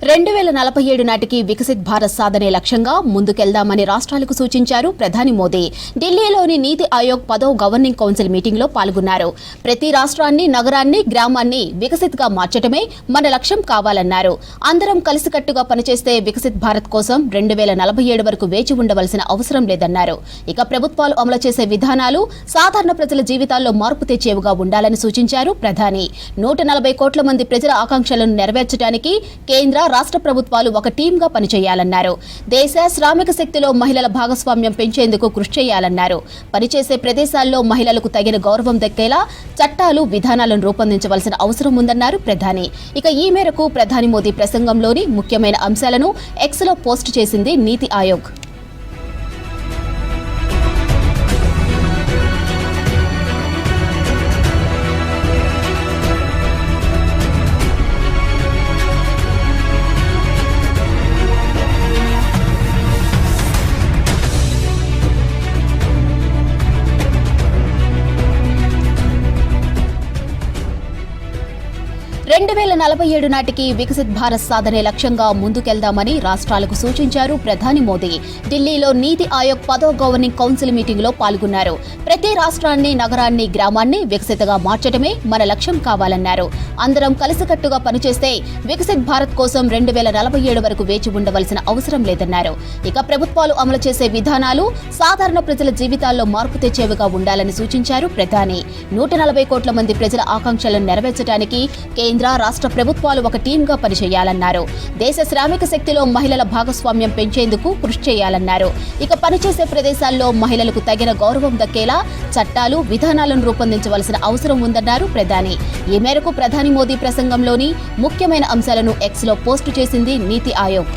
2047 నాటికి వికసిత్ భారత్ సాధనే లక్ష్యంగా ముందుకెళ్దామని రాష్ట్రాలకు సూచించారు ప్రధాని మోదీ. ఢిల్లీలోని నీతి ఆయోగ్ 10వ గవర్నింగ్ కౌన్సిల్ మీటింగ్లో పాల్గొన్నారు. ప్రతి రాష్ట్రాన్ని, నగరాన్ని, గ్రామాన్ని వికసిత్ గా మార్చడమే మన లక్ష్యం కావాలన్నారు. అందరం కలిసికట్టుగా పనిచేస్తే వికసిత్ భారత్ కోసం 2047 వరకు వేచి ఉండవలసిన అవసరం లేదన్నారు. ఇక ప్రభుత్వాలు అమలు చేసే విధానాలు సాధారణ ప్రజల జీవితాల్లో మార్పు తెచ్చేవిగా ఉండాలని సూచించారు ప్రధాని. 140 కోట్ల మంది ప్రజల ఆకాంక్షలను నెరవేర్చడానికి కేంద్ర, రాష్ట్ర ప్రభుత్వాలు ఒక టీంగా పనిచేయాలన్నారు. దేశ శ్రామిక శక్తిలో మహిళల భాగస్వామ్యం పెంచేందుకు కృషి చేయాలన్నారు. పనిచేసే ప్రదేశాల్లో మహిళలకు తగిన గౌరవం దక్కేలా చట్టాలు, విధానాలను రూపొందించవలసిన అవసరం ఉందన్నారు ప్రధాని. ఇక ఈ మేరకు ప్రధాని మోదీ ప్రసంగంలోని ముఖ్యమైన అంశాలను ఎక్స్లో పోస్ట్ చేసింది నీతి ఆయోగ్. నాటికి వికసిత్ భారత్ సాధనే లక్ష్యంగా ముందుకెళ్దామని రాష్ట్రాలకు సూచించారు ప్రధాని మోదీ. ఢిల్లీలో నీతి ఆయోగ్ 10వ గవర్నింగ్ కౌన్సిల్ మీటింగ్ లో పాల్గొన్నారు. ప్రతి రాష్ట్రాన్ని, నగరాన్ని, గ్రామాన్ని వికసితగా మార్చడమే మన లక్ష్యం కావాలన్నారు. అందరం కలిసికట్టుగా పనిచేస్తే వికసిత్ భారత్ కోసం 2047 వరకు వేచి ఉండవలసిన అవసరం లేదన్నారు. ఇక ప్రభుత్వాలు అమలు చేసే విధానాలు సాధారణ ప్రజల జీవితాల్లో మార్పు తెచ్చేవిగా ఉండాలని సూచించారు ప్రధాని. 140 కోట్ల మంది ప్రజల ఆకాంక్షలను నెరవేర్చడానికి కేంద్ర, రాష్ట్ర ప్రభుత్వాలు ఒక టీంగా పనిచేయాలన్నారు. దేశ శ్రామిక శక్తిలో మహిళల భాగస్వామ్యం పెంచేందుకు కృషి చేయాలన్నారు. ఇక పనిచేసే ప్రదేశాల్లో మహిళలకు తగిన గౌరవం దక్కేలా చట్టాలు, విధానాలను రూపొందించవలసిన అవసరం ఉందన్నారు ప్రధాని. ఈ మేరకు ప్రధాని మోదీ ప్రసంగంలోని ముఖ్యమైన అంశాలను ఎక్స్లో పోస్టు చేసింది నీతి ఆయోగ్.